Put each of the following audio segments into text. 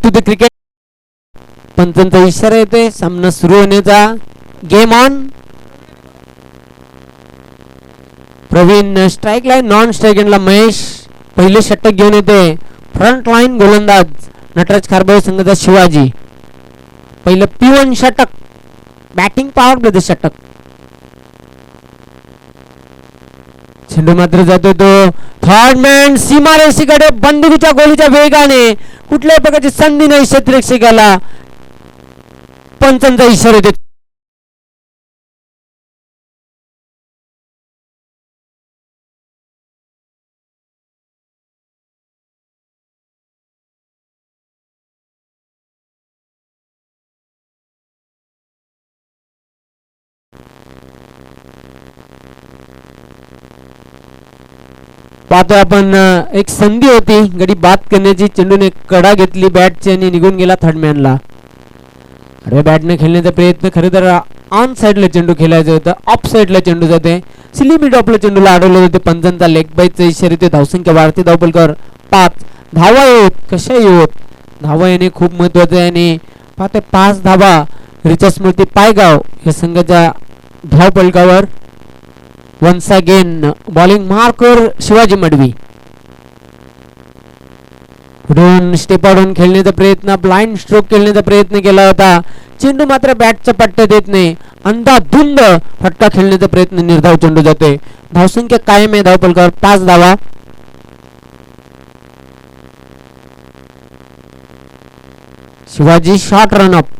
To the cricket. पंचांचा इशारा येतोय सामना सुरू होण्याचा. Game on. Praveen strike line non strike एंडला महेश पहिले षटक घेऊन येते. फ्रंट लाईन गोलंदाज नटराज खारबाव संघाचा शिवाजी. पहिलं P1 षटक. बॅटिंग पॉवर प्ले षटक. चेंडू मात्र जातो तो थर्ड मॅन सीमारेषेकडे बंदुकीच्या गोलीच्या वेगाने. कुठल्याही प्रकारची संधी नाही क्षेत्ररक्षकाला. पंचांचा इशारा देतो. पाहतो आपण एक संधी होती गडी बाद करण्याची. चेंडूने कडा घेतली बॅटची आणि निघून गेला थर्ड मॅनला. अरे बॅटने खेळण्याचा प्रयत्न खरं तर ऑन साइडला चेंडू खेळायचं होतं. ऑफ साइडला चेंडू जाते. स्लिमी टॉपला चेंडूला अडवलं होते. पंचांचा लेग बाईचा इशारा ते धावसंख्या वाढते. धावपलकर 5 धावा येत कशा येत. धावा येणे खूप महत्वाचं आहे आणि पाहते 5 धावा रिचा स्मृती पायगाव या संघाच्या धावपलकावर. Once again bowling marker Shivaji Madvi. पुढून स्टेप आउट खेळण्याचा प्रयत्न ब्लाइंड स्ट्रोक खेळण्याचा प्रयत्न केला होता. चेंडू मात्र बॅटचा पट्टा देत नाही. अंधाधुंद फटका खेळण्याचा प्रयत्न निर्धाव चेंडू जातोय. धावसंख्या कायम आहे धावपलकावर 5 धावा. Shivaji short run-up.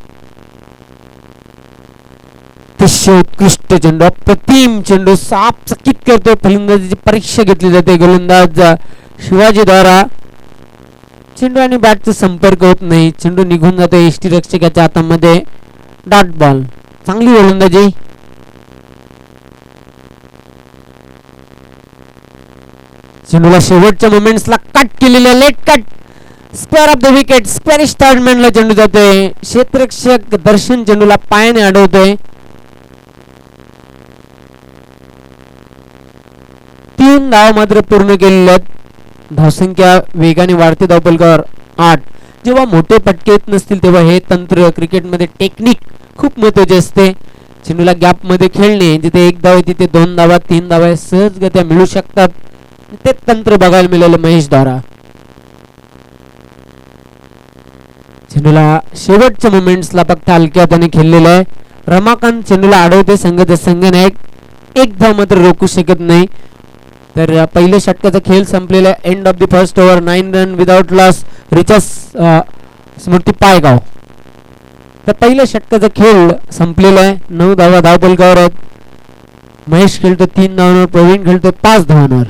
उत्कृष्ट चेंडू अप्रतिम चेंडू साफ चकित करतोय. फलंदाजीची परीक्षा घेतली जाते गोलंदाज शिवाजी द्वारा. चेंडू आणि बॅटचा संपर्क होत नाही. चेंडू निघून जातो यष्टीरक्षकाच्या हातामध्ये. Dot ball. चांगली गोलंदाजी. चेंडूला शेवटच्या मोमेंट्सला कट केलेला late cut. Square off the wicket. Squarish third मॅनला चेंडू जातोय. क्षेत्ररक्षक दर्शन चेंडूला पायाने अडवतोय. 3 धाव मात्र पूर्ण केलेल्या. धावसंख्या वेगाने वाढते धावपलकावर 8. जेव्हा मोठे फटके येत नसतील तेव्हा हे तंत्र क्रिकेटमध्ये टेक्निक खूप महत्वाचे असते. चेंडूला गॅप मध्ये खेळणे. जिथे 1 धाव आहे तिथे 2 धावा 3 धावा सहजगत्या मिळू शकतात. ते तंत्र बघायला मिळालं महेश द्वारा. चेंडूला शेवटच्या मोमेंट्सला फक्त हलक्या हाताने खेळलेला आहे. रमाकांत चेंडूला अडवते संघाचा संघनायक. 1 धाव मात्र रोखू शकत नाही. तर पहिल्या षटकाचा खेळ संपलेला. End of the first over. 9 run without loss. Richa Smriti Paygaon. तर पहिल्या षटकाचा खेळ संपलेला आहे. 9 धावा धावपलकावर आहेत. महेश खेळतो 3 धावांवर. प्रवीण खेळतो 5 धावांवर.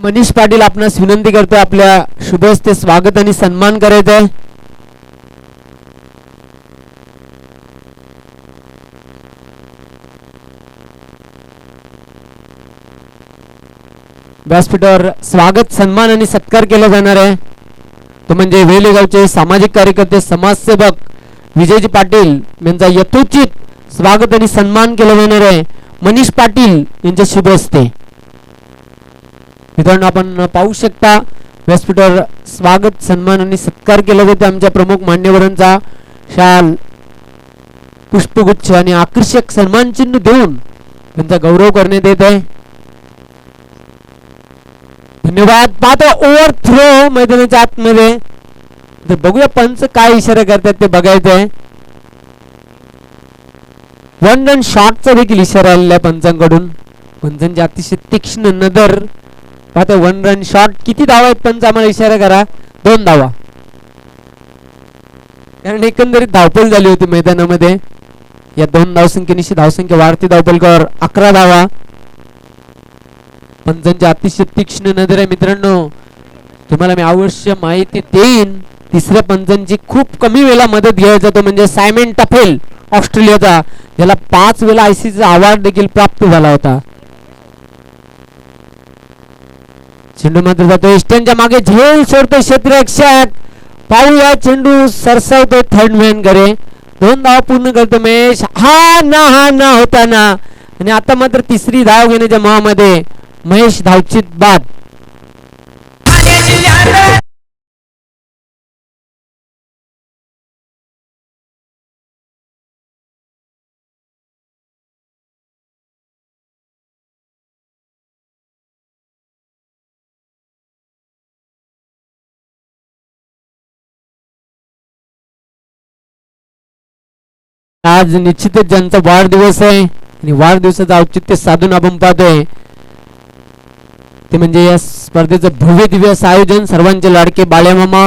मनीष पाटील आपणास विनंती करतो आपल्या शुभ हस्ते स्वागत आणि सन्मान करायचा आहे. व्यासपीठावर स्वागत सन्मान आणि सत्कार केला जाणार आहे. तो म्हणजे वेलेगावचे सामाजिक कार्यकर्ते समाजसेवक विजयजी पाटील यांचा यथोचित स्वागत आणि सन्मान केला जाणार आहे मनीष पाटील यांच्या शुभ हस्ते. मित्रांनो आपण पाहू शकता व्यासपीठावर स्वागत सन्मान आणि सत्कार केला जातो आमच्या प्रमुख मान्यवरांचा. शाल पुष्पगुच्छ आणि आकर्षक सन्मान चिन्ह देऊन त्यांचा गौरव करण्यात येत आहे. धन्यवाद. पाहतो ओव्हर थ्रो मैदानाच्या आतमध्ये. तर बघूया पंच काय इशारा करतात ते बघायचं आहे. 1 रन शॉटचा देखील इशारा आलेला आहे पंचांकडून. पंचांची अतिशय तीक्ष्ण नजर. पाहतो 1 रन शॉट. किती धावा आहेत पंच आम्हाला इशारा करा. 2 धावा. कारण एकंदरीत धावपळ झाली होती मैदानामध्ये. या 2 धावसंख्येनिशी धावसंख्या वाढते. धावपलकावर 11 धावा. पंचांची अतिशय तीक्ष्ण नजर आहे मित्रांनो. तुम्हाला मी अवश्य माहिती देईन. तिसऱ्या पंचांची खूप कमी वेळा मदत घ्यायचा तो म्हणजे सायमन टफेल ऑस्ट्रेलियाचा, ज्याला 5 वेळा आयसीसीचा अवॉर्ड देखील प्राप्त झाला होता. चेंडू मात्र जातो स्टँडच्या मागे, झेल सोडतोय क्षेत्ररक्षक. पाहूया चेंडू सरसावतोय थर्ड मॅन कडे. 2 धाव पूर्ण करतो महेश. हा ना होताना आणि आता मात्र तिसरी धाव घेण्याच्या मोहामध्ये महेश धावचित बाद. आज निश्चितच ज्यांचा वाढदिवस आहे आणि वाढदिवसाचं औचित्य साधून आपण पाहतोय ते म्हणजे या स्पर्धेचं भव्य दिव्य असं आयोजन. सर्वांचे लाडके बाळ्यामामा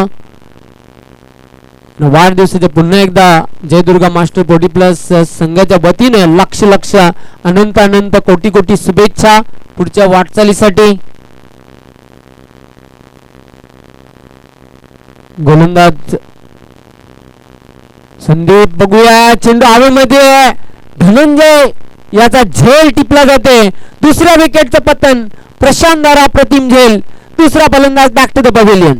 वाढदिवसाच्या पुन्हा एकदा जयदुर्गा मास्टर 40+ संघाच्या वतीने लक्ष अनंत कोटी शुभेच्छा पुढच्या वाटचालीसाठी. गोलंदाज संदीप, बघूया चेंडू हवेमध्ये. धनंजय याचा झेल टिपला जाते. दुसऱ्या विकेटचं पतन. प्रशांत दारा प्रतिम झेल. दुसरा फलंदाज बॅक टू द पवेलियन.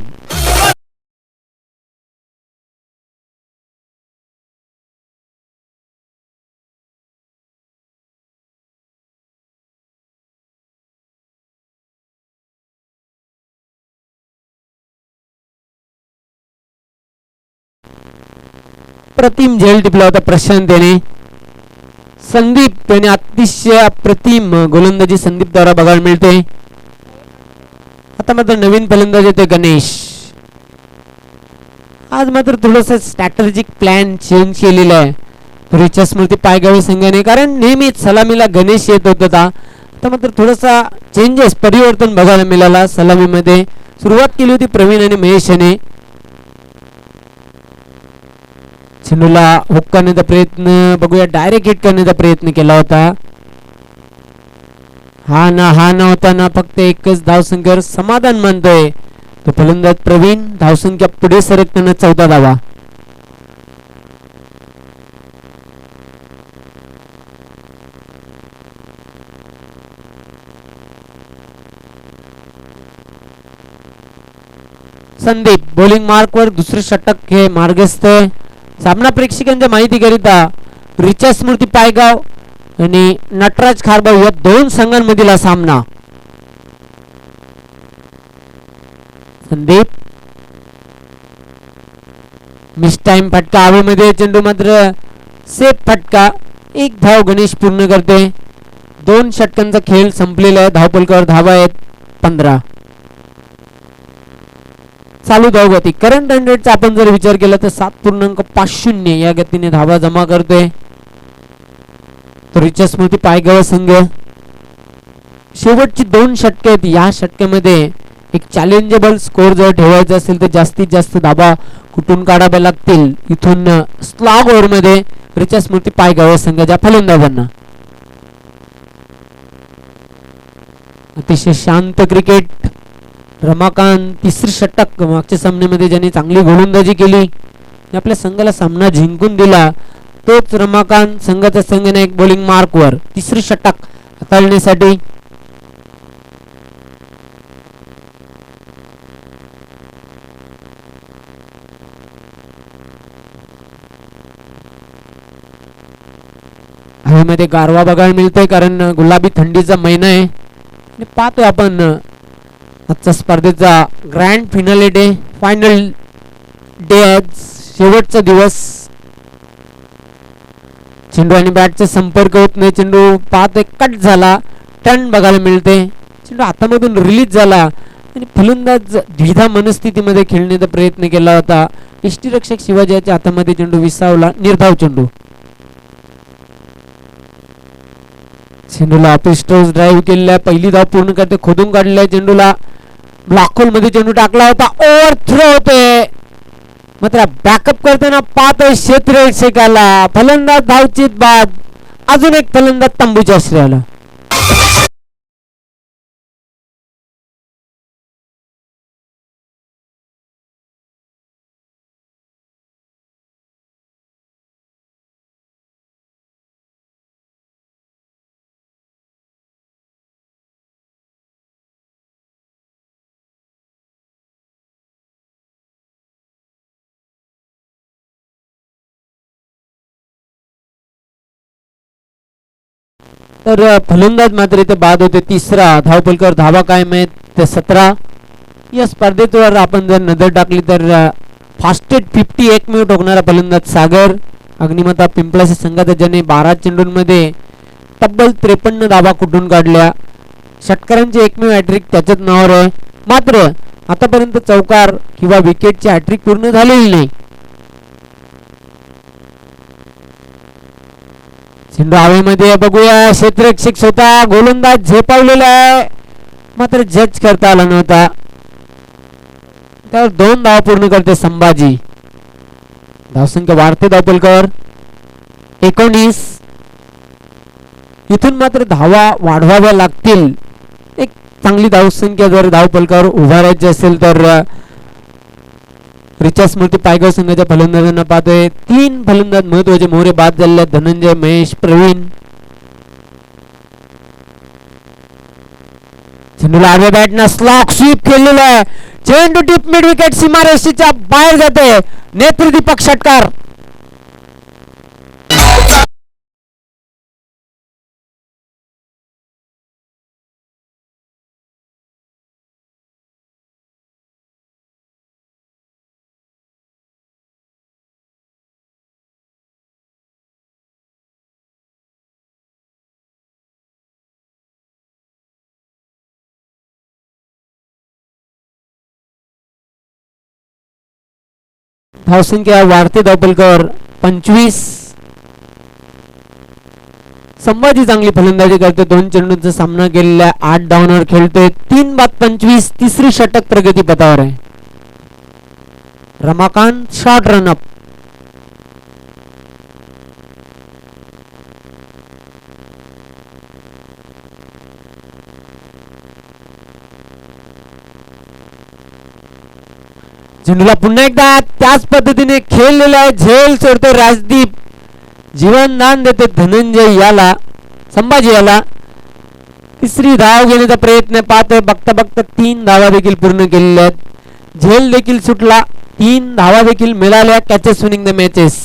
प्रतिम झेल टिपला होता प्रशांत याने. संदीप याने अतिशय अप्रतिम गोलंदाजी संदीप द्वारा बघायला मिळते. आता मात्र नवीन फलंदाज येते गणेश. आज मात्र थोडस स्ट्रॅटेजिक प्लॅन चेंज केलेला आहे रिचा स्मृती पायगावे संघाने, कारण नेहमीच सलामीला गणेश येत होता. आता मात्र थोडासा चेंजेस परिवर्तन बघायला मिळाला. सलामीमध्ये सुरुवात केली होती प्रवीण आणि महेश याने. चेंडूला हुक करण्याचा प्रयत्न, बघूया डायरेक्ट हिट करण्याचा प्रयत्न केला होता. हा ना होताना फक्त एकच धावसंख्येवर समाधान मानतोय तो फलंदाज प्रवीण. धावसंख्या पुढे सरकताना 14 धावा. संदीप बॉलिंग मार्कवर दुसरे षटक हे मार्गस्थ. सामना प्रेक्षकांच्या माहितीकरिता रिचा स्मृती पायगाव आणि नटराज खारबाव या 2 संघांमधील हा सामना. संदीप मिस टाइम फटका हवेमध्ये. चेंडू मात्र सेफ फटका. 1 धाव गणेश पूर्ण करते. 2 षटकांचा खेळ संपलेला आहे. धावपलकावर धावा आहेत 15. चालू धावगती करंट रन रेटचा आपण जर विचार केला तर 7.50 या गतीने धावा जमा करतोय तो रिचा स्मृती पायगाव संघ. शेवटची 2 षटके आहेत. या षटकामध्ये एक चॅलेंजेबल स्कोर जर ठेवायचा असेल तर जास्तीत जास्त धावा कुठून काढाव्या लागतील. इथून स्लॉग ओव्हर मध्ये रिचा स्मृती पायगाव संघाच्या फलंदाजांना. अतिशय शांत क्रिकेट. रमाकांत तिसरी षटक मागच्या सामन्यामध्ये ज्यांनी चांगली गोलंदाजी केली आपल्या संघाला सामना जिंकून दिला तोच रमाकांत संघाच्या संघाने एक बॉलिंग मार्कवर तिसरी षटक हाताळण्यासाठी. हवेमध्ये गारवा बघायला मिळतोय कारण गुलाबी थंडीचा महिना आहे. आणि पाहतोय आपण आजचा स्पर्धेचा grand finale day, final day, शेवटचा दिवस. चेंडू आणि बॅटचा संपर्क होत नाही. चेंडू पाहतोय कट झाला. टर्न बघायला मिळते. चेंडू हातामधून रिलीज झाला आणि फलंदाज द्विधा मनस्थितीमध्ये खेळण्याचा प्रयत्न केला होता. यष्टीरक्षक शिवाजी याच्या हातामध्ये चेंडू विसावला. निर्धाव चेंडू. चेंडूला ऑफिस टॉस ड्राईव्ह केलेला. पहिली धाव पूर्ण करते. खोदून काढलेला चेंडूला ब्लॅक होल मध्ये चेंडू टाकला होता. ओव्हर थ्रो होते मात्र बॅकअप करताना पाहतोय क्षेत्ररक्षकाला. फलंदाज धावचीत बाद. अजून एक फलंदाज तंबूच्या आश्रयाला. तर फलंदाज मात्र इथे बाद होते. तिसरा धावपलकर धावा कायम आहेत ते 17. या स्पर्धेवर आपण जर नजर टाकली तर फास्टेस्ट 50 एकमेव ठोकणारा फलंदाज सागर अग्निमाता पिंपळाच्या संघाचा, ज्याने 12 चेंडूंमध्ये तब्बल 53 धावा कुठून काढल्या. षटकारांची एकमेव हॅट्रिक त्याच्याच नावावर आहे. मात्र आतापर्यंत चौकार किंवा विकेटची हॅट्रिक पूर्ण झालेली नाही. चेंडू हवेमध्ये बघूया. क्षेत्ररक्षक स्वतः गोलंदाज झेपावलेला आहे, मात्र जज करता आला नव्हता. त्यावर 2 धावा पूर्ण करते संभाजी. धावसंख्या वाढते धावपलकर 19. इथून मात्र धावा वाढवाव्या लागतील. एक चांगली धावसंख्या जर धावपलकावर उभारायची असेल तर रिचा स्मृती पायगाव संघाच्या फलंदाजांना पाहतोय. 3 फलंदाज महत्वाचे मोहरे बाद झाले. धनंजय, महेश, प्रवीण. चेंडूला आडव्या बॅटनं स्लॉक स्वीप केलेला आहे. चेंडू टिप मिड विकेट सीमारेषेच्या बाहेर जाते. नेत्रदीपक षटकार. धावसंख्या वाढते धावपलकर 25. संभाजी चांगली फलंदाजी करते. 2 चेंडूंचा सामना केलेला 8 धावांवर खेळतोय. 3 बाद 25. तिसरी षटक प्रगती पथावर आहे. Ramakant short run-up. चेंडूला पुन्हा एकदा त्याच पद्धतीने खेळलेला आहे. झेल सोडतो राजदीप. जीवनदान देते धनंजय याला, संभाजी याला. तिसरी धाव घेण्याचा प्रयत्न पाहतोय. बघता बघता 3 धावा देखील पूर्ण केलेल्या आहेत. झेल देखील सुटला. 3 धावा देखील मिळाल्या. Catches winning the matches.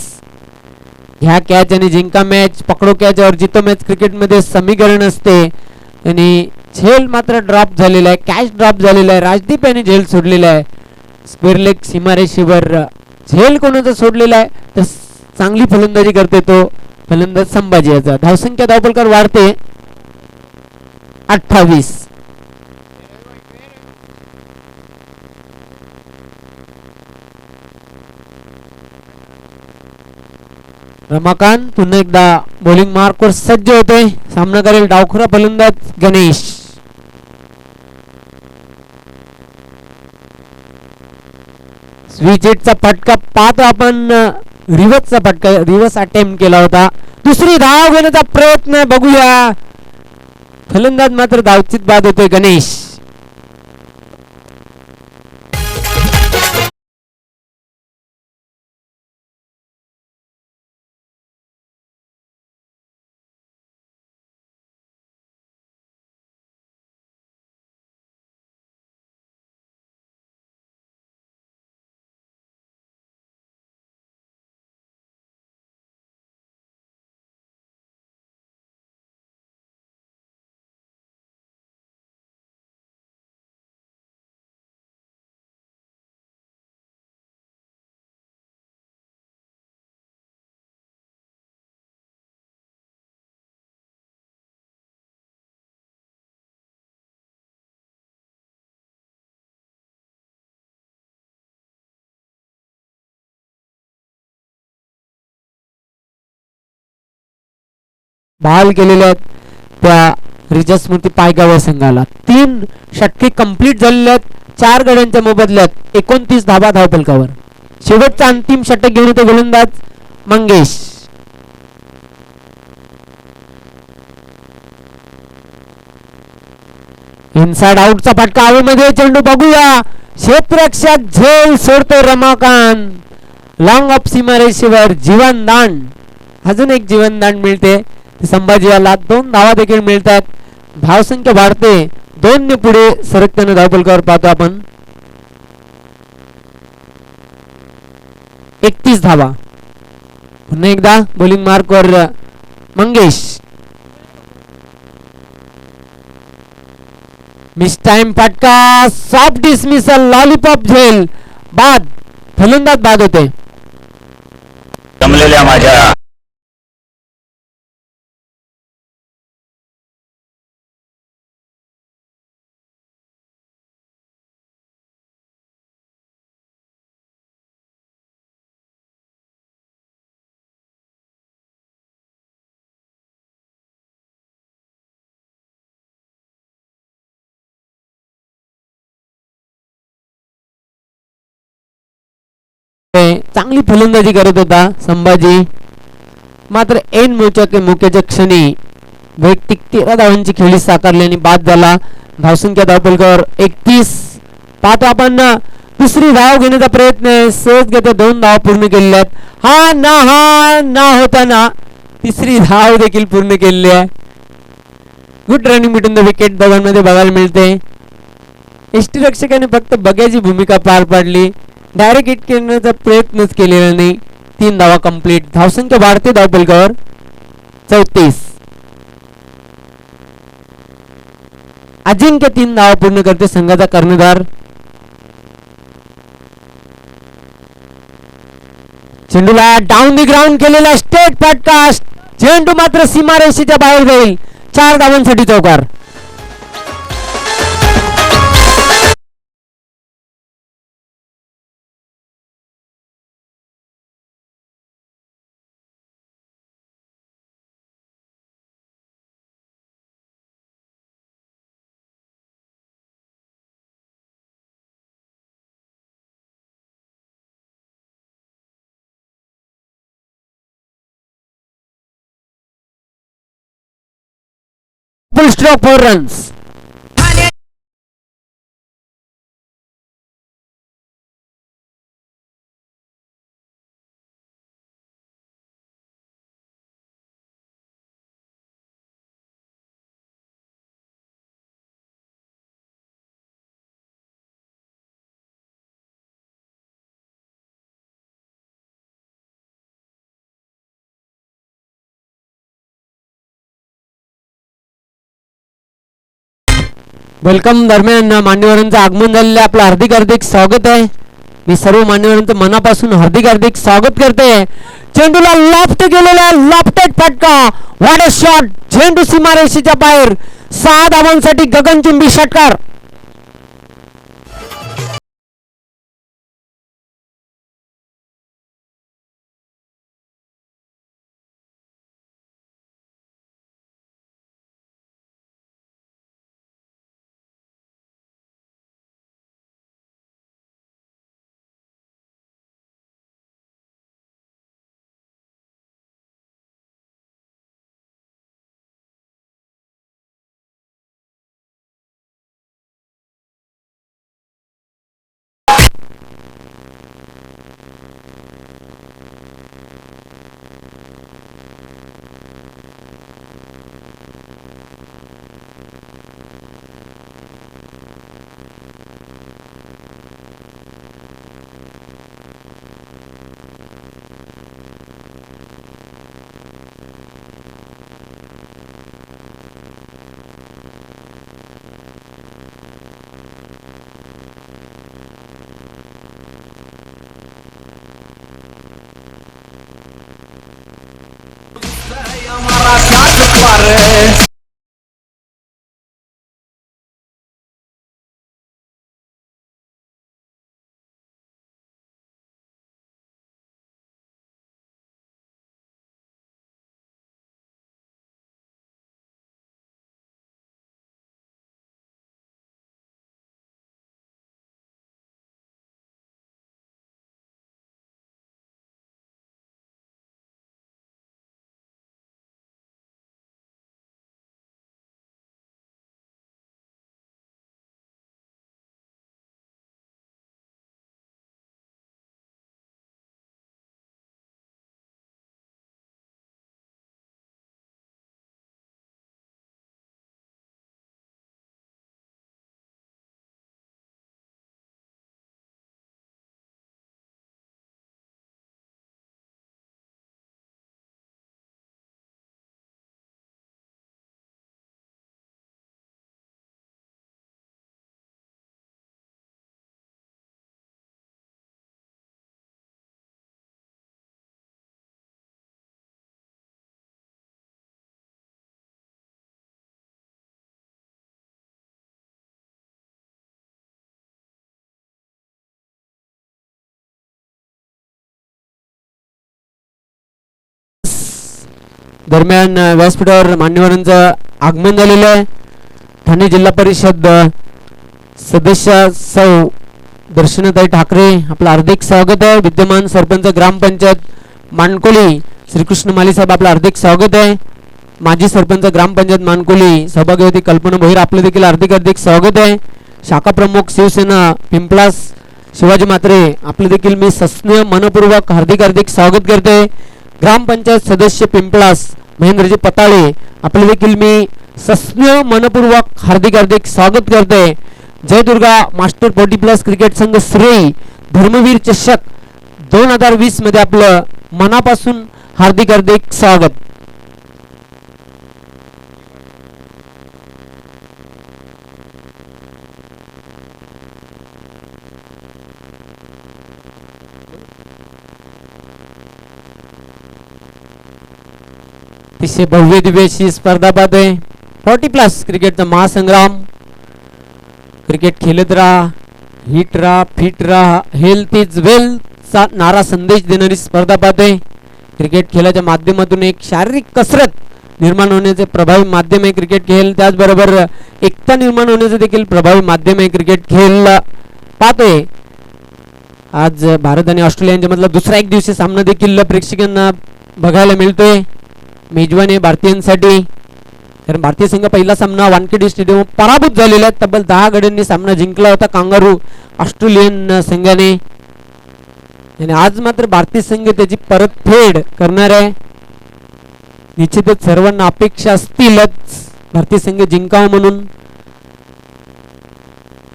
ह्या कॅच आणि जिंका मॅच, पकडो कॅच और जितो मॅच क्रिकेटमध्ये समीकरण असते. आणि झेल मात्र ड्रॉप झालेला आहे. कॅच ड्रॉप झालेला आहे. राजदीप यांनी झेल सोडलेला आहे. स्क्वेअरलेग सीमारेषेवर झेल कोणाचा सोडलेला आहे तर चांगली फलंदाजी करते तो फलंदाज संभाजी याचा. धावसंख्या धावपलकर वाढते 28. रमाकांत पुन्हा एकदा बॉलिंग मार्कवर सज्ज होते. सामना करेल डावखुरा फलंदाज गणेश. स्विच हिटचा फटका पाहतो आपण. रिव्हर्सचा फटका, रिव्हर्स अटेम्प्ट केला होता. दुसरी धाव घेण्याचा प्रयत्न बघूया. फलंदाज मात्र धावचीत बाद होतोय गणेश. बहाल केलेल्या आहेत त्या रिचा स्मृती पायगाव संघाला. 3 षटके कंप्लीट झालेले आहेत. 4 गड्यांच्या मोबदल्यात 29 धावा धावपलकावर. शेवटचा अंतिम षटक घेऊन येतो गोलंदाज मंगेश. इनसाइड आउटचा फटका हवेमध्ये, चेंडू बघूया, क्षेत्ररक्षक झेल सोडतो रमाकांत. लॉंग ऑफ सीमारेषेवर जीवनदान, अजून एक जीवनदान मिळते संभाजीला. 2 धावा देखील मिळतात. धावसंख्या वाढते, 2 ने पुढे सरकताना धावफलकावर पाहतो आपण. 31 धावा. पुन्हा एकदा बॉलिंग मार्कवर मंगेश. मिस टाइम फटका, सॉफ्ट डिसमिसल, लॉलीपॉप झेल, बाद. फलंदाज बाद होते. जमलेल्या माझ्या चांगली फलंदाजी करत होता संभाजी, मात्र ऐन मोक्याच्या क्षणी वैयक्तिक 13 धावांची खेळी साकारल्याने बाद झाला. धावसंख्या धावफलकावर 31. पाहतो आपण दुसरी धाव घेण्याचा प्रयत्न, सहज घेते 2 धावा पूर्ण केलेल्या आहेत. हा ना होताना तिसरी धाव देखील पूर्ण केलेली आहे. Good running between the wicket दोघांमध्ये बघायला मिळते. यष्टीरक्षकाने फक्त बघ्याची भूमिका पार पाडली, डायरेक्ट हिट करण्याचा प्रयत्नच केलेला नाही. 3 धावा कंप्लीट. धावसंख्या वाढते धावफलकावर 34. अजिंक्य 3 धावा पूर्ण करते संघाचा कर्णधार. चेंडूला डाऊन दी ग्राउंड केलेला स्टेट फटका, चेंडू मात्र सीमारेषेच्या बाहेर जाईल. 4 धावांसाठी चौकार. फुल स्ट्रोक 4 रन्स. वेलकम दरम्यान मान्यवरांचं आगमन झालेलं, आपलं हार्दिक हार्दिक स्वागत आहे. मी सर्व मान्यवरांचं मनापासून हार्दिक हार्दिक स्वागत करते. चेंडूला लॉफ्ट गेलेला लॉफ्टेड फटका, व्हॉट अ शॉट, चेंडू सीमारेषेच्या बाहेर. 6 धावांसाठी गगनचुंबी षटकार. दरम्यान व्यासपीठावर मान्यवरांचं आगमन झालेलं आहे. ठाणे जिल्हा परिषद सदस्य सौ दर्शनाताई ठाकरे आपलं हार्दिक स्वागत आहे. विद्यमान सरपंच ग्रामपंचायत मानकोली श्रीकृष्ण माली साहेब आपलं हार्दिक स्वागत आहे. माजी सरपंच ग्रामपंचायत मानकोली सौभाग्यवती कल्पना भोईर आपलं देखील हार्दिक स्वागत आहे. शाखा प्रमुख शिवसेना पिंपलास शिवाजी म्हात्रे आपलं देखील मी सस्नेह मनपूर्वक हार्दिक स्वागत करते. ग्रामपंचायत सदस्य पिंपलास महेंद्रजी पताळे आपलं देखील मी सस्नेह मनपूर्वक हार्दिक स्वागत करते. जय दुर्गा मास्टर 40+ क्रिकेट संघ श्री धर्मवीर चषक 2020 मध्ये आपलं मनापासून हार्दिक स्वागत. अतिशय भव्य दिव्य अशी स्पर्धा पाहतोय. 40+ क्रिकेटचा महासंग्राम. क्रिकेट खेळत राहा, हिट राहा, फिट राहा, हेल्थ इज वेल्थ चा नारा संदेश देणारी स्पर्धा पाहतोय. क्रिकेट खेळाच्या माध्यमातून एक शारीरिक कसरत निर्माण होण्याचे प्रभावी माध्यम आहे क्रिकेट खेळ. त्याचबरोबर एकता निर्माण होण्याचे देखील प्रभावी माध्यम आहे क्रिकेट खेळ पाहतोय. आज भारत आणि ऑस्ट्रेलिया यांच्यामधला दुसरा एक दिवसीय सामना देखील प्रेक्षकांना बघायला मिळतोय. मेजवानी भारतीयांसाठी, कारण भारतीय संघ पहिला सामना वानखेडे स्टेडियम पराभूत झालेला आहे. तब्बल 10 गड्यांनी सामना जिंकला होता कांगारू ऑस्ट्रेलियन संघाने. आणि आज मात्र भारतीय संघ त्याची परतफेड करणार आहे. निश्चितच सर्वांना अपेक्षा असतीलच भारतीय संघ जिंकावा म्हणून.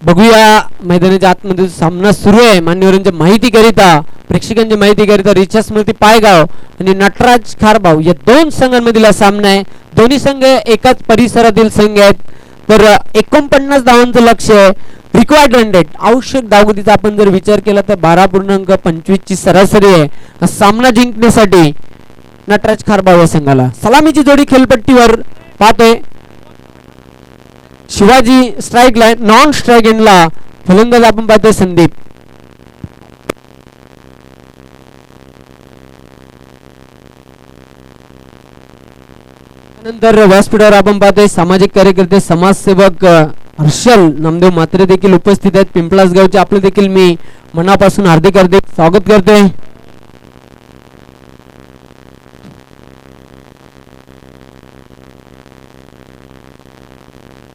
बघूया मैदानाच्या आतमध्ये सामना सुरू आहे. मान्यवरांच्या माहितीकरिता, प्रेक्षकांच्या माहितीकरिता रिचा स्मृती पायगाव आणि नटराज खारबाव या दोन संघांमधील सामना आहे. दोन्ही संघ एकाच परिसरातील संघ आहेत. तर 49 धावांचं लक्ष आहे. रिक्वायर्ड रन रेट आवश्यक धावगतीचा आपण जर विचार केला तर 12.25 ची सरासरी आहे सामना जिंकण्यासाठी नटराज खारबाव या संघाला. सलामीची जोडी खेळपट्टीवर पाहतोय. Shivaji strike line non strike एंडला फलंदाज आपण पाहतोय संदीप. नंतर व्यासपीठावर आपण पाहतोय सामाजिक कार्यकर्ते समाजसेवक हर्षल नामदेव म्हात्रे देखील उपस्थित आहेत. पिंपलास गावचे आपले देखील मी मनापासून हार्दिक स्वागत करते.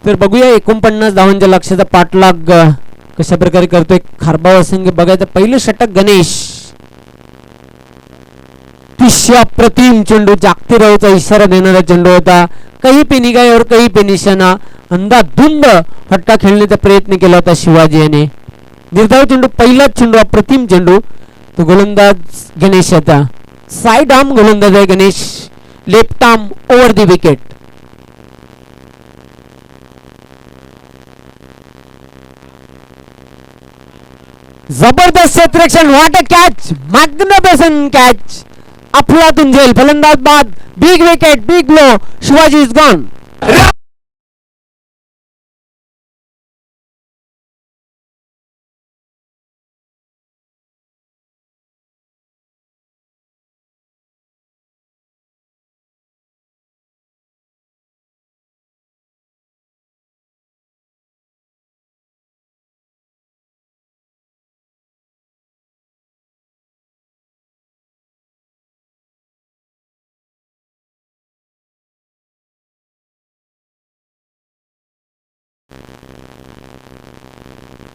तर बघूया 49 धावांच्या लक्ष्याचा पाठलाग कशा प्रकारे करतोय खारबाव संघ. बघायचं पहिलं षटक गणेश. अतिशय अप्रतिम चेंडू, जागती राहूचा इशारा देणारा चेंडू होता. कहीं पे निगाह और कहीं पे निशाणा, अंधाधुंद फटका खेळण्याचा प्रयत्न केला होता शिवाजी याने. निर्धाव चेंडू, पहिलाच चेंडू, अप्रतिम चेंडू. तो गोलंदाज गणेश होता. साइड आर्म गोलंदाज आहे Ganesh. Left arm over the wicket. जबरदस्त क्षेत्ररक्षण, what a catch, magnificent catch. अफलातून झेल, फलंदाज बाद, big wicket, big blow, Shivaji is gone.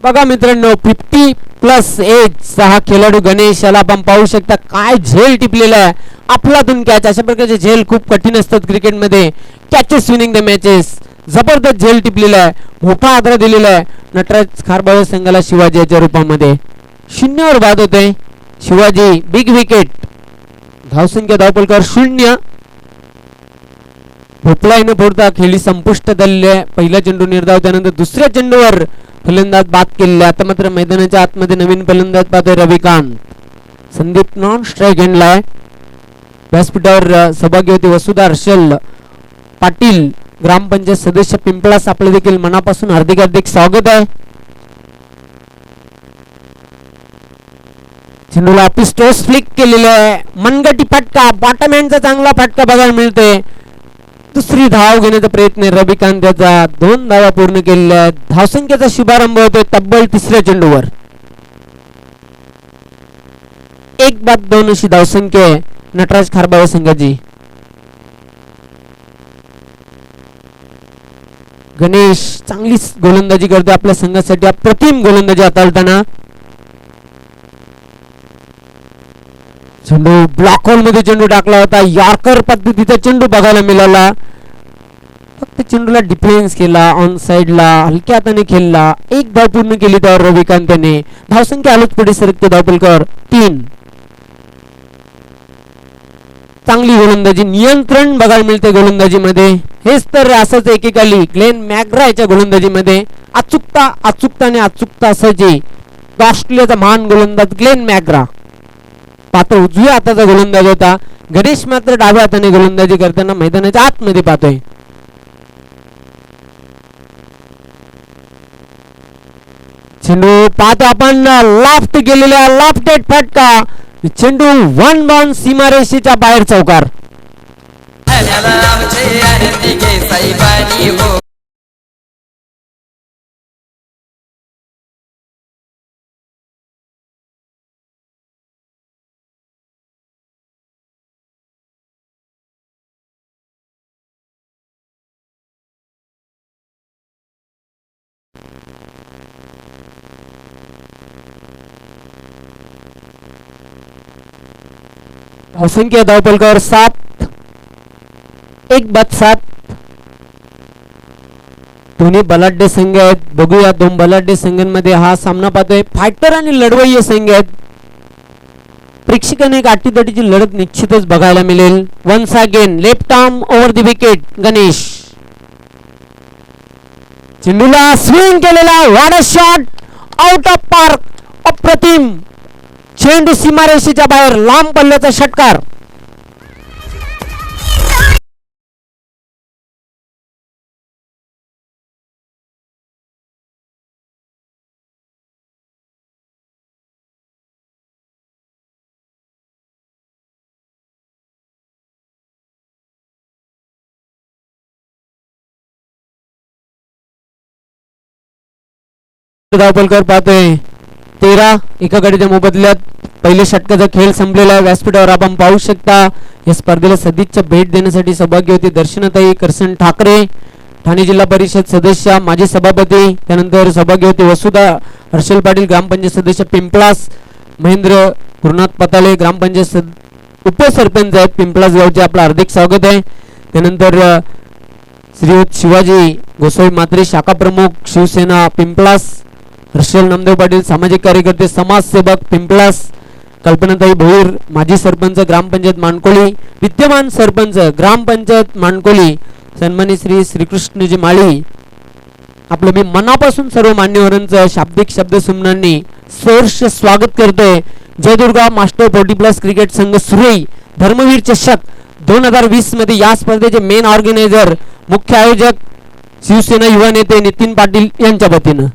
बघा मित्रांनो, 50+ एज हा खेळाडू गणेश याला आपण पाहू शकता. काय झेल टिपलेला आहे, अफलातून कॅच. अशा प्रकारचे झेल खूप कठीण असतात क्रिकेटमध्ये. कॅचेस विनिंग द मॅचेस, जबरदस्त झेल टिपलेला आहे, मोठा आदर दिलेला आहे नटराज खारबाव संघाला शिवाजी याच्या रूपामध्ये. 0 बाद होते. Shivaji big wicket. धावसंख्या धावपलकर 0. भोपळा न फोडता खेळी संपुष्टात आलेली आहे. पहिला चेंडू निर्धाव, त्यानंतर दुसऱ्या चेंडूवर फलंदाज बाद केलेले. आता मात्र मैदानाच्या आतमध्ये नवीन फलंदाज पाहतोय रविकांत. संदीप नॉन स्ट्राईक एंडला आहे. व्यासपीठावर सौभाग्यवती वसुधा हर्षल पाटील ग्रामपंचायत सदस्य पिंपळास आपले देखील मनापासून हार्दिक स्वागत आहे. चेंडूला ऑफिस टोस फ्लिक केलेला आहे. मनगटी फटका, बॉटमहँडचा चांगला फटका बघायला मिळते. दुसरी धाव घेण्याचा प्रयत्न रविकांत त्याचा. 2 धावा पूर्ण केलेल्या आहेत. धावसंख्येचा शुभारंभ होतोय तब्बल 3ऱ्या चेंडूवर. 1-2 अशी धावसंख्या आहे नटराज खारबावे संघाची. गणेश चांगली गोलंदाजी करतो आपल्या संघासाठी. अप्रतिम गोलंदाजी हाताळताना. चेंडू ब्लॉक होल मध्ये चेंडू टाकला होता. यॉर्कर पद्धतीचा चेंडू बघायला मिळाला. फक्त चेंडूला डिफेन्स केला. ऑन साइडला हलक्या हाताने खेळला. 1 धाव पूर्ण केली त्यावर रविकांतने. धावसंख्या आलोच पुढे सरकते धावपलकर 3. चांगली गोलंदाजी, नियंत्रण बघायला मिळते गोलंदाजीमध्ये. हेच तर असंच एकेकाली ग्लेन मॅग्रा याच्या गोलंदाजीमध्ये अचूकता असायची. ऑस्ट्रेलियाचा महान गोलंदाज ग्लेन मॅग्रा पाहतो उजव्या हाताचा गोलंदाज होता. गणेश मात्र डाव्या हाताने गोलंदाजी करताना मैदानाच्या आतमध्ये पाहतोय. चेंडू पाहतो आपण लॉफ्ट गेलेला लॉफ्टेड फटका. चेंडू 1 बॉल सीमारेषेच्या बाहेर चौकार. धावसंख्या धावपलकावर 7. 1-7. दोन्ही बलाढ्य संघ आहेत. बघूया 2 बलाढ्य संघांमध्ये हा सामना पाहतोय. फायटर आणि लढवय्ये संघ आहेत. प्रेक्षकांना एक आटीतटीची लढत निश्चितच बघायला मिळेल. Once again left arm over the wicket Ganesh. चेंडूला स्विंग केलेला वाडा शॉट आउट ऑफ पार्क. अप्रतिम चेंडू सीमारेषेच्या बाहेर लांब पल्ल्याचा षटकार. धावपलकर पाहतोय 13. एका गडीच्या मोबदल्यात पहिले षटकाचा खेळ संपलेला आहे. व्यासपीठावर आपण पाहू शकता. या स्पर्धेला सदिच्छा भेट देण्यासाठी सहभागी होती दर्शनाताई करसन ठाकरे, ठाणे जिल्हा परिषद सदस्य, माजी सभापती. त्यानंतर सहभागी होते वसुधा हर्षल पाटील, ग्रामपंचायत सदस्य पिंपळास, महेंद्र गुरुनाथ पताळे, ग्रामपंचायत उपसरपंच आहेत पिंपळास गावचे. आपलं हार्दिक स्वागत आहे. त्यानंतर श्रीयुत शिवाजी गोसावी मात्रे, शाखा प्रमुख शिवसेना पिंपळास, हर्षल नामदेव पाटील सामाजिक कार्यकर्ते समाजसेवक पिंपळास, कल्पनाताई भोईर माजी सरपंच ग्रामपंचायत मानकोली, विद्यमान सरपंच ग्रामपंचायत मानकोली सन्मानित श्री श्रीकृष्णजी माळी. आपलं मी मनापासून सर्व मान्यवरांचं शाब्दिक शब्दसुमनांनी सहर्ष स्वागत करतोय. जयदुर्गा मास्टर 40+ क्रिकेट संघ सुरई धर्मवीर चषक 2020 मध्ये या स्पर्धेचे मेन ऑर्गनायझर मुख्य आयोजक शिवसेना युवा नेते नितीन पाटील यांच्या वतीनं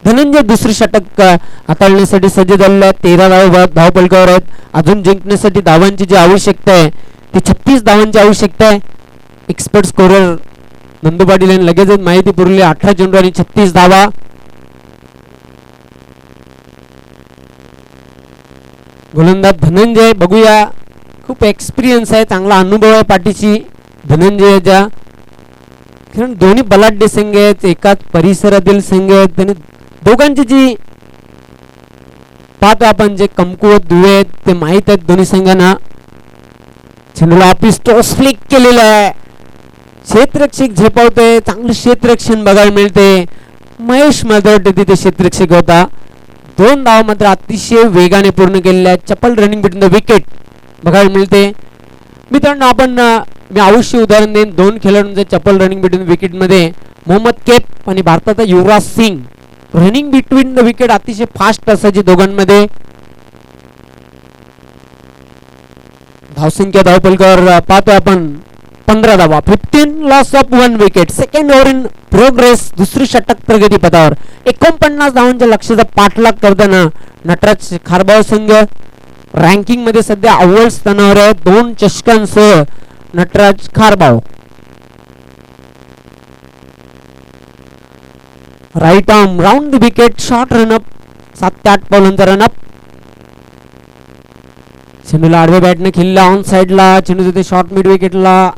धनंजय दुसरे षटक हाताळण्यासाठी सज्ज झालेले आहेत. 13 धावपलकावर आहेत. अजून जिंकण्यासाठी धावांची जी आवश्यकता आहे ती 36 धावांची आवश्यकता आहे. एक्सपर्ट स्कोरर नंदू पाटील यांनी लगेचच माहिती पुरवली. 18 चेंडू आणि 36 धावा. गोलंदाज धनंजय बघूया, खूप एक्सपिरियन्स आहे, चांगला अनुभव आहे पाठीशी धनंजयच्या. कारण दोन्ही बलाढ्य संघ आहेत, एकाच परिसरातील संघ आहेत. त्यांनी दोघांची जी पाहतो आपण जे कमकुवत दुवे आहेत ते माहीत आहेत दोन्ही संघांना. चेंडूला ऑफिस टॉस फ्लिक केलेला आहे. क्षेत्ररक्षक झेपावतोय, चांगलं क्षेत्ररक्षण बघायला मिळते. महेश माधवटे तिथे क्षेत्ररक्षक होता. 2 धावा मात्र अतिशय वेगाने पूर्ण केलेल्या आहेत. चपल रनिंग बिटवीन द विकेट बघायला मिळते. मित्रांनो आपण मी अवश्य उदाहरण देईन 2 खेळाडूंचे चपल रनिंग बिटवीन विकेट मध्ये. मोहम्मद कैफ आणि भारताचा Yuvraj Singh. Running between the wicket अतिशय फास्ट असायची दोघांमध्ये. धावसंख्या धावपलकावर पाहतो आपण 15 धावा, 15 loss of 1 wicket. Second over in progress. दुसरी षटक प्रगतीपथावर. 49 धावांच्या लक्ष्याचा पाठलाग करताना नटराज खारबाव संघ रँकिंग मध्ये सध्या अव्वल स्थानावर आहे 2 चषकांसह Nataraj Kharbav. Right arm round the wicket short run up 7 ते 8 पावलांचा रनअप. चेंडूला आडव्या बॅटने खेळला ऑन साइडला. चेंडू जाते शॉर्ट मिड विकेटला.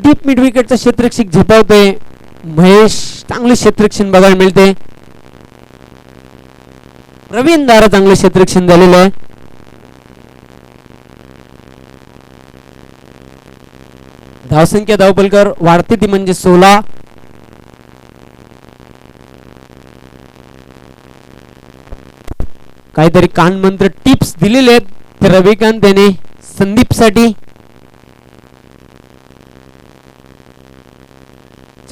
डीप मिड विकेटचा क्षेत्ररक्षक झेपावते महेश. चांगले क्षेत्ररक्षण बघायला मिळते. प्रवीण दारा चांगले क्षेत्ररक्षण झालेलं आहे. धावसंख्या धावपलकर वाढते ती म्हणजे 16. काहीतरी कानमंत्र टिप्स दिलेले आहेत रविकांत याने संदीप साठी.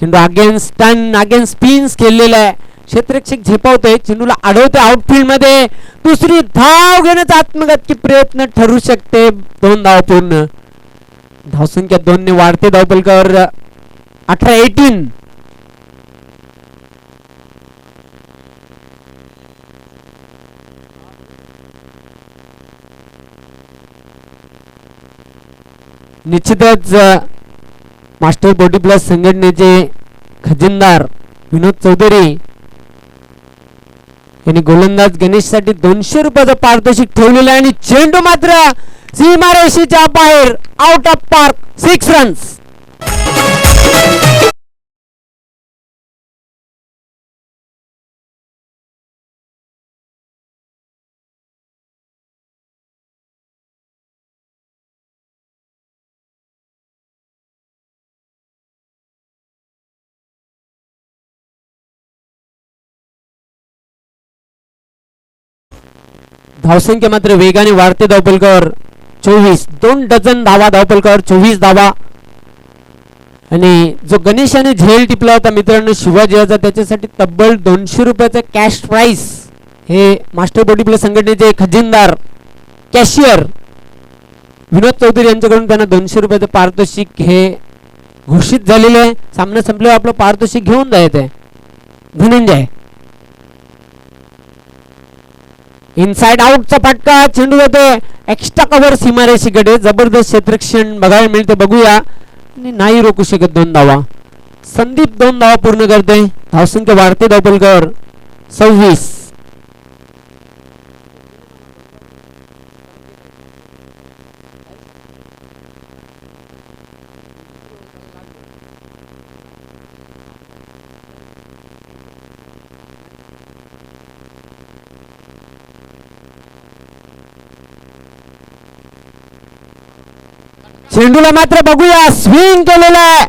चेंडू अगेन्स्ट स्पिन्स खेळलेला आहे. क्षेत्ररक्षक झेपावतोय. चेंडूला अडवते आउटफील्ड मध्ये. दुसरी धाव घेण्याचा आत्मघातकी प्रयत्न ठरू शकते. 2 धाव पूर्ण. धावसंख्या 2 ने वाढते धावपलकावर 18-18. निश्चितच मास्टर 40+ संघटनेचे खजिनदार विनोद चौधरी यांनी गोलंदाज गणेश साठी 200 रुपयाचं पारितोषिक ठेवलेलं आहे आणि चेंडू मात्र सीमारेषेच्या बाहेर आउट ऑफ पार्क 6 रन्स. धावसंख्या मात्र वेगाने वाढते धावपलकावर 24. 2 डझन धावा धावपलकावर 24 धावा. आणि जो गणेशाने झेल टिपला होता मित्रांनो शिवाजीचा त्याच्यासाठी तब्बल 200 रुपयाचा कॅश प्राइस हे मास्टर 40+ संघटनेचे खजिनदार कॅशियर विनोद चौधरी यांच्याकडून त्यांना 200 रुपयाचं पारितोषिक हे घोषित झालेलं आहे. सामना संपल्यावर आपलं पारितोषिक घेऊन जायचं आहे. धनंजय इनसाइड आउटचा फटका. चेंडू जाते एक्स्ट्रा कव्हर सीमारेषेकडे. जबरदस्त क्षेत्ररक्षण बघायला मिळते. बघूया आणि नाही रोखू शकत 2 धावा. संदीप 2 धावा पूर्ण करते. धावसंख्या वाढते धावपलकावर 26. चेंडूला मात्र बघूया स्विंग केलेला आहे.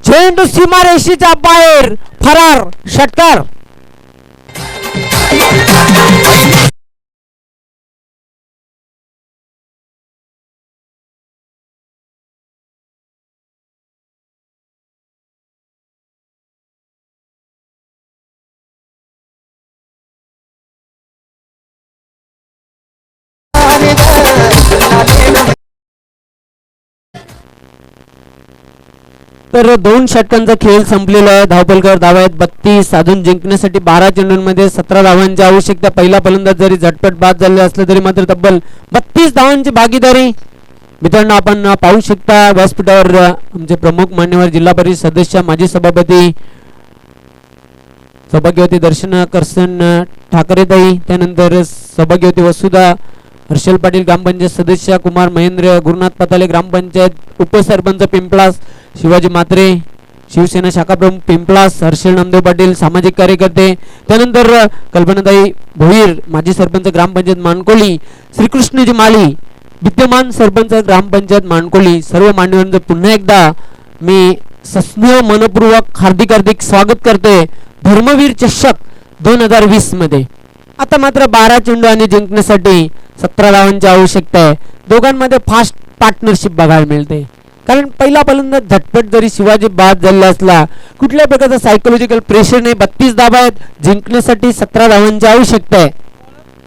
चेंडू सीमारेषेच्या बाहेर फरार षटकार. तर 2 षटकांचा खेळ संपलेला आहे. धावपलकावर धावा आहेत 32. अजून जिंकण्यासाठी 12 चेंडूंमध्ये 17 धावांची आवश्यकता. पहिला फलंदाज जरी झटपट बाद झाले असले तरी मात्र तब्बल 32 धावांची भागीदारी. मित्रांनो आपण पाहू शकता व्यासपीठावर आमचे प्रमुख मान्यवर जिल्हा परिषद सदस्य माजी सभापती सौभाग्यवती दर्शना करसन ठाकरेताई, त्यानंतर सौभाग्यवती वसुधा हर्षल पाटील ग्रामपंचायत सदस्य, कुमार महेंद्र गुरुनाथ पताले ग्रामपंचायत उपसरपंच पिंपळास, शिवाजी मात्रे शिवसेना शाखा प्रमुख पिंपळास, हर्षल नामदेव पाटील सामाजिक कार्यकर्ते, त्यानंतर कल्पनाताई भोईर माजी सरपंच ग्रामपंचायत मानकोली, श्रीकृष्णजी माली विद्यमान सरपंच ग्रामपंचायत मानकोली. सर्व मान्यवरांचं पुन्हा एकदा मी सस्नेह मनपूर्वक हार्दिक स्वागत करते धर्मवीर चषक 2020 मध्ये. आता मात्र 12 चेंडू आणि जिंकण्यासाठी 17 धावांची आवश्यकता आहे. दोघांमध्ये फास्ट पार्टनरशिप बघायला मिळते, कारण पहिला फलंदाज झटपट जरी शिवाजी बाद झालेला असला कुठल्या प्रकारचा सायकोलॉजिकल प्रेशर नाही. 32 धावा आहेत, जिंकण्यासाठी 17 धावांची आवश्यकता आहे.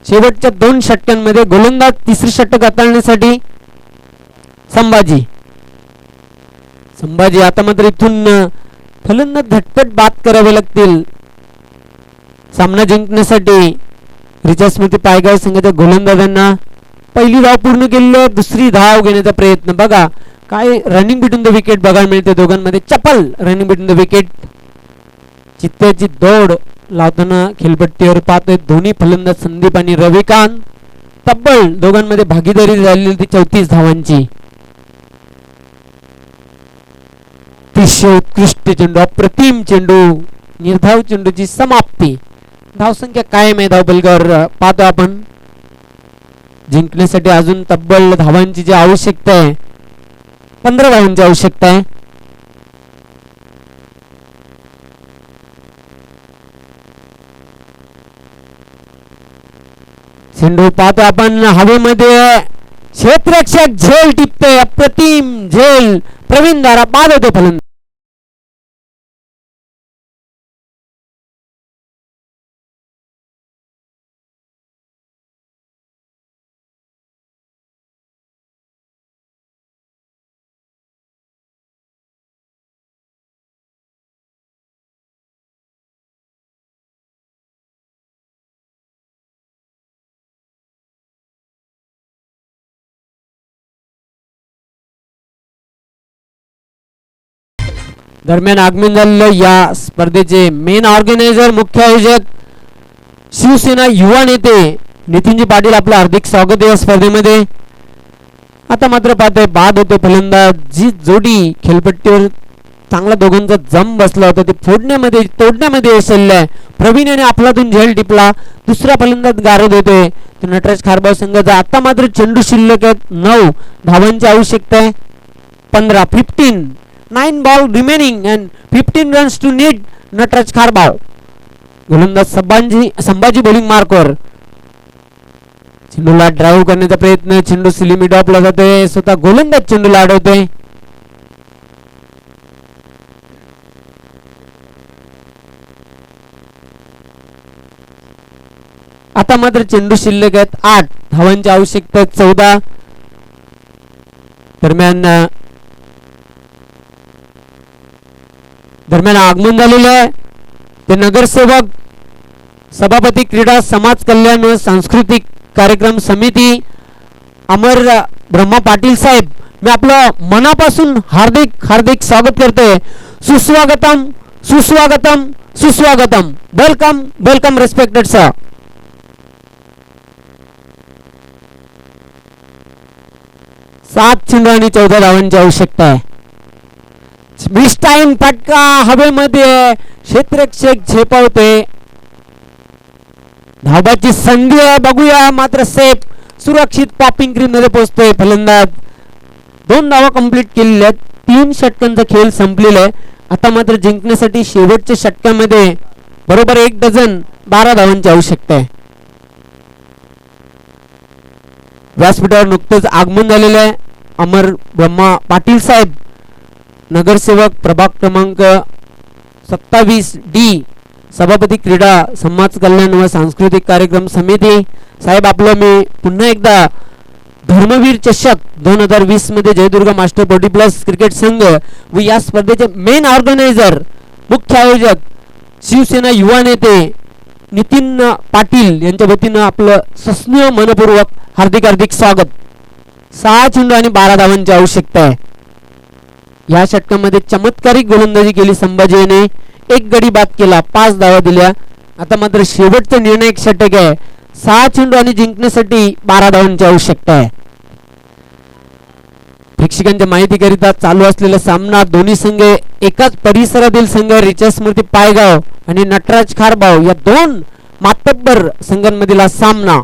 शेवटच्या 2 षटकांमध्ये गोलंदाज तिसरे षटक हाताळण्यासाठी संभाजी आता मात्र इथून फलंदाज झटपट बाद करावे लागतील सामना जिंकण्यासाठी. रिचा स्मृती पायगाव संघाच्या गोलंदाजांना पहिली धाव पूर्ण केलेली आहे. दुसरी धाव घेण्याचा प्रयत्न बघा काय रनिंग बिटवीन द विकेट बघायला मिळते दोघांमध्ये. चपल रनिंग बिटवीन द विकेट. चित्त्याची दौड लावताना खेळपट्टीवर पाहतोय दोन्ही फलंदाज संदीप आणि रविकांत. तब्बल दोघांमध्ये भागीदारी झालेली होती 34 धावांची. अतिशय उत्कृष्ट चेंडू, अप्रतिम चेंडू, निर्धाव चेंडूची समाप्ती. धावसंख्या कायम आहे धावफलकावर. पाहतो आपण जिंकण्यासाठी अजून तब्बल धावांची जी आवश्यकता आहे 15 धावांची आवश्यकता आहे. चेंडू पाहतो आपण हवेमध्ये. क्षेत्ररक्षक झेल टिपते, अप्रतिम झेल. प्रवीण दारा बाद होते फलंदाज. दरम्यान आगमन झालेलं या स्पर्धेचे मेन ऑर्गनायझर मुख्य आयोजक शिवसेना युवा नेते नितीनजी पाटील आपलं हार्दिक स्वागत आहे या स्पर्धेमध्ये. आता मात्र पाहतोय बाद होते फलंदाज. जी जोडी खेळपट्टीवर चांगला दोघांचा जम बसला होता ते फोडण्यामध्ये तोडण्यामध्ये यशस्वी. प्रवीण याने आपलातून झेल टिपला. दुसरा फलंदाज गारद होतोय तो नटराज खारबाव संघाचा. आता मात्र चेंडू शिल्लक आहेत 9 धावांची आवश्यकता आहे. 15 9 ball remaining and 15 runs to need Nataraj Kharbav. गोलंदाज संभाजी बॉलिंग मार्कवर. चेंडूला ड्राईव्ह करण्याचा प्रयत्न. चेंडू सिलिमी डॉपला जातोय. स्वतः गोलंदाज चेंडूला अडवतोय. आता मात्र चेंडू शिल्लक आहेत 8 धावांची आवश्यकता 14. दरम्यान आगमन झालेलं आहे ते नगरसेवक सभापती क्रीडा समाज कल्याण व सांस्कृतिक कार्यक्रम समिती अमर ब्रह्मा पाटील साहेब. मी आपलं मनापासून हार्दिक हार्दिक स्वागत करतोय. सुस्वागतम सुस्वागतम सुस्वागतम. Welcome welcome respected sir. सात चेंडू आणि 14 धावांची आवश्यकता आहे. स्मिस्टाईन फटका हवेमध्ये. क्षेत्ररक्षक झेपावते. धावाची संधी आहे बघूया मात्र सेफ सुरक्षित पॉपिंग ग्रीन मध्ये पोहोचतोय फलंदाज. 2 धावा कंप्लीट केलेल्या आहेत. 3 षटकांचा खेळ संपलेला आहे. आता मात्र जिंकण्यासाठी शेवटच्या षटकामध्ये बरोबर 1 डझन 12 धावांची आवश्यकता आहे. व्यासपीठावर नुकतंच आगमन झालेलं आहे अमर ब्रह्मा पाटील साहेब नगरसेवक प्रभाग क्रमांक 27 डी सभापती क्रीडा समाज कल्याण व सांस्कृतिक कार्यक्रम समिती. साहेब आपलं मी पुन्हा एकदा धर्मवीर चषक 2020 मध्ये जयदुर्गा मास्टर 40+ क्रिकेट संघ व या स्पर्धेचे मेन ऑर्गनायझर मुख्य आयोजक शिवसेना युवा नेते नितीन पाटील यांच्या वतीनं आपलं सस्नेह मनपूर्वक हार्दिक हार्दिक स्वागत. 6 चेंडू आणि 12 धावांची आवश्यकता आहे. या षटकामध्ये चमत्कारिक गोलंदाजी केली संभाजी याने. 1 गडी बाद केला, 5 धावा दिल्या. आता मात्र शेवटचं निर्णायक षटक आहे. 6 चेंडू आणि जिंकण्यासाठी 12 धावांची आवश्यकता आहे. प्रेक्षकांच्या माहितीकरिता चालू असलेला सामना दोन्ही संघ एकाच परिसरातील संघ रिचा स्मृती पायगाव आणि नटराज खारबाव या 2 मातब्बर संघांमधील सामना.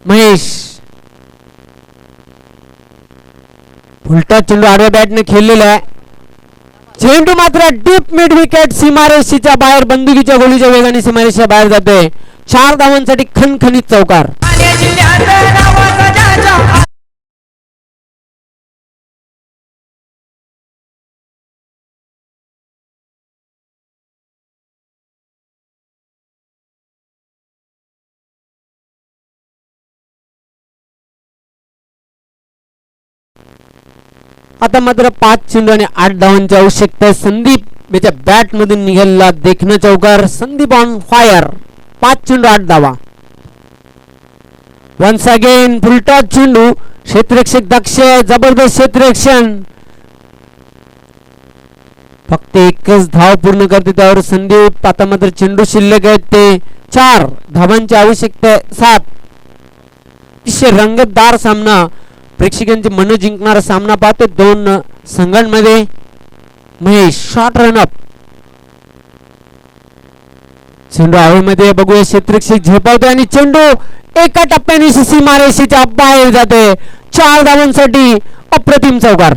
महेश उलटा चेंडू आडव्या बॅटने खेळलेला आहे. चेंडू मात्र डीप मिड विकेट सीमारेषेच्या बाहेर बंदुकीच्या गोळीच्या वेगाने सीमारेषेच्या बाहेर जाते. 4 धावांसाठी खणखणीत चौकार. आता मात्र 5 चेंडू आणि 8 धावांची आवश्यकता आहे. संदीप याच्या बॅट मधून निघालेला देखणं चौकार. Sandeep on fire. 5 चेंडू 8 धावा. वन्स अगेन फुलटॉस चेंडू. क्षेत्ररक्षक दक्ष. जबरदस्त क्षेत्ररक्षण. फक्त एकच धाव पूर्ण करते त्यावर संदीप. आता मात्र चेंडू शिल्लक आहेत ते 4 धावांची आवश्यकता आहे. 7. अतिशय रंगतदार सामना. प्रेक्षकांची मन जिंकणारा सामना पाहतो दोन संघांमध्ये. Mahesh short run-up. चेंडू हवेमध्ये बघूया. क्षेत्ररक्षक झेपावते आणि चेंडू एका टप्प्याने सीमारेषेच्या बाहेर जाते. 4 धावांसाठी अप्रतिम चौकार.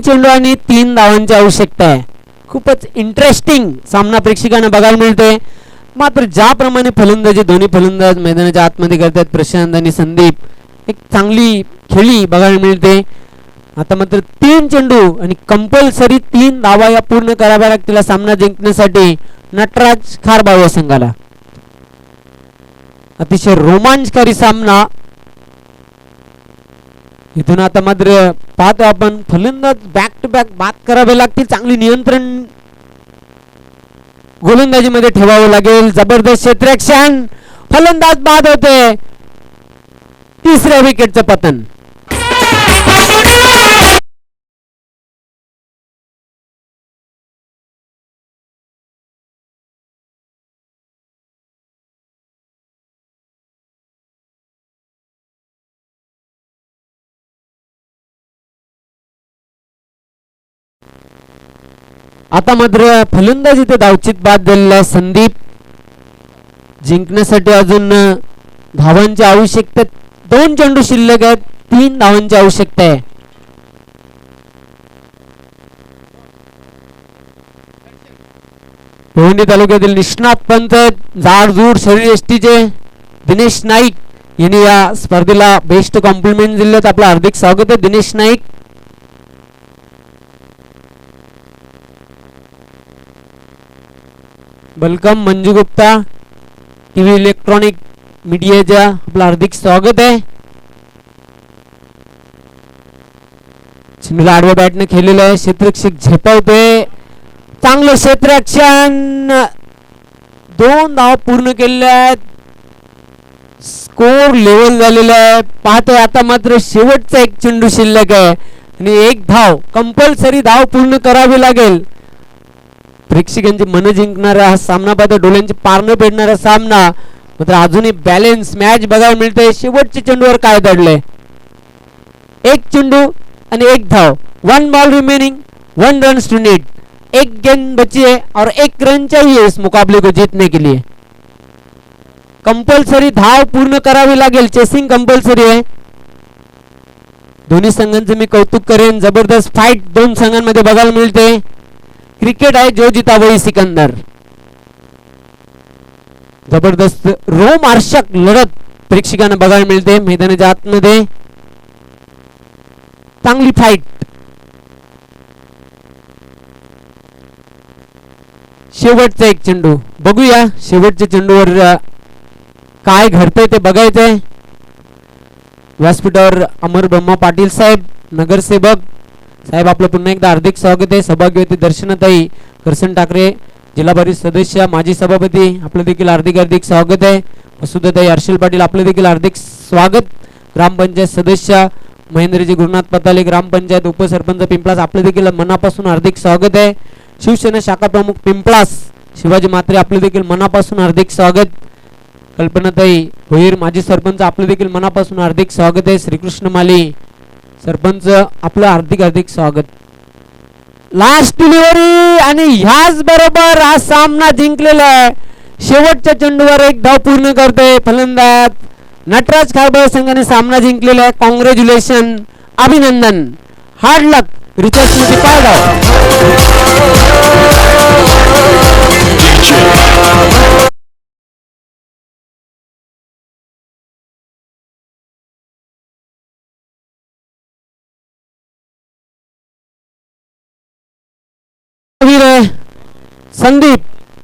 चेंडू आणि 3 धावांची आवश्यकता आहे. खूपच इंटरेस्टिंग सामना प्रेक्षकांना बघायला मिळतोय. मात्र ज्याप्रमाणे फलंदाजी दोन्ही फलंदाज मैदानाच्या आतमध्ये करतात प्रशांत आणि संदीप, एक चांगली खेळी बघायला मिळते. आता मात्र 3 चेंडू आणि कंपल्सरी 3 धावा या पूर्ण कराव्या लागतील सामना जिंकण्यासाठी नटराज खारबाव या संघाला. अतिशय रोमांचकारी सामना. इथून आता मात्र पाहतो आपण फलंदाज बॅक टू बॅक बाद करावे लागतील. चांगली नियंत्रण गोलंदाजीमध्ये ठेवावं लागेल. जबरदस्त क्षेत्ररक्षण. फलंदाज बाद होते. 3ऱ्या विकेटचं पतन. आता मात्र फलंदाज इथे धावचित बाद झालेला संदीप. जिंकण्यासाठी अजून धावांची आवश्यकता. 2 चेंडू शिल्लक आहेत. 3 धावांची आवश्यकता आहे. भिवंडी तालुक्यातील निष्णात पंच जाडजूड शरीरयष्टीचे दिनेश नाईक यांनी या स्पर्धेला बेस्ट कॉम्प्लिमेंट दिलेत. आपलं हार्दिक स्वागत आहे Dinesh Naik. Welcome Manju Gupta TV electronic मीडियाच्या आपलं हार्दिक स्वागत आहे. चेंडूला आडव्या बॅटने खेळलेलं आहे. क्षेत्ररक्षक झेपावते. चांगलं क्षेत्ररक्षण. 2 धाव पूर्ण केलेले आहेत. स्कोर लेवल झालेला आहे. पाहतोय आता मात्र शेवटचा 1 चेंडू शिल्लक आहे आणि 1 धाव कंपल्सरी धाव पूर्ण करावी लागेल. प्रेक्षकांची मन जिंकणारा हा सामना पाहतो. डोळ्यांची पारणं पेडणारा सामना. मात्र अजूनही बॅलन्स मॅच बघायला मिळते. शेवटच्या चेंडूवर काय दडलंय. 1 चेंडू आणि 1 धाव. 1 ball remaining 1 run to need. 1 गेंद बची है और 1 रन चाहिए इस मुकाबले को जीतने के लिए. कंपल्सरी धाव पूर्ण करावी लागेल. चेसिंग कंपल्सरी आहे. दोन्ही संघांचे मी कौतुक करेन. जबरदस्त फाईट 2 संघांमध्ये बघायला मिळते. क्रिकेट आहे जो जीता वही सिकंदर. जबरदस्त रोमहर्षक लढत प्रेक्षकांना बघायला मिळते मैदानाच्या आतमध्ये. चांगली फाईट. शेवटचा 1 चेंडू. बघूया शेवटच्या चेंडूवर काय घडतंय ते बघायचंय. व्यासपीठावर अमर ब्रह्मा पाटील साहेब नगरसेवक साहेब आपलं पुन्हा एकदा हार्दिक स्वागत आहे. सौभाग्यवती दर्शनाताई करसन ठाकरे जिल्हा परिषद सदस्य माजी सभापती आपलं देखील हार्दिक स्वागत आहे. वसुधाताई हर्षल पाटील आपलं देखील हार्दिक स्वागत. ग्रामपंचायत सदस्य महेंद्रजी गुरुनाथ पताले ग्रामपंचायत उपसरपंच पिंपळास आपलं देखील मनापासून हार्दिक स्वागत आहे. शिवसेना शाखा प्रमुख पिंपळास शिवाजी म्हात्रे आपलं देखील मनापासून हार्दिक स्वागत. कल्पनाताई भोईर माजी सरपंच आपलं देखील मनापासून हार्दिक स्वागत आहे. श्रीकृष्ण माली सरपंच आपलं हार्दिक स्वागत. लास्ट डिलिव्हरी आणि ह्याच बरोबर हा सामना जिंकलेला आहे. शेवटच्या चेंडूवर 1 धाव पूर्ण करते फलंदाज नटराज खारबाव संघाने सामना जिंकलेला आहे. कॉंग्रॅच्युलेशन. अभिनंदन. हार्ड लक. रिचार्ज मध्ये 5 धाव. वीर संदीप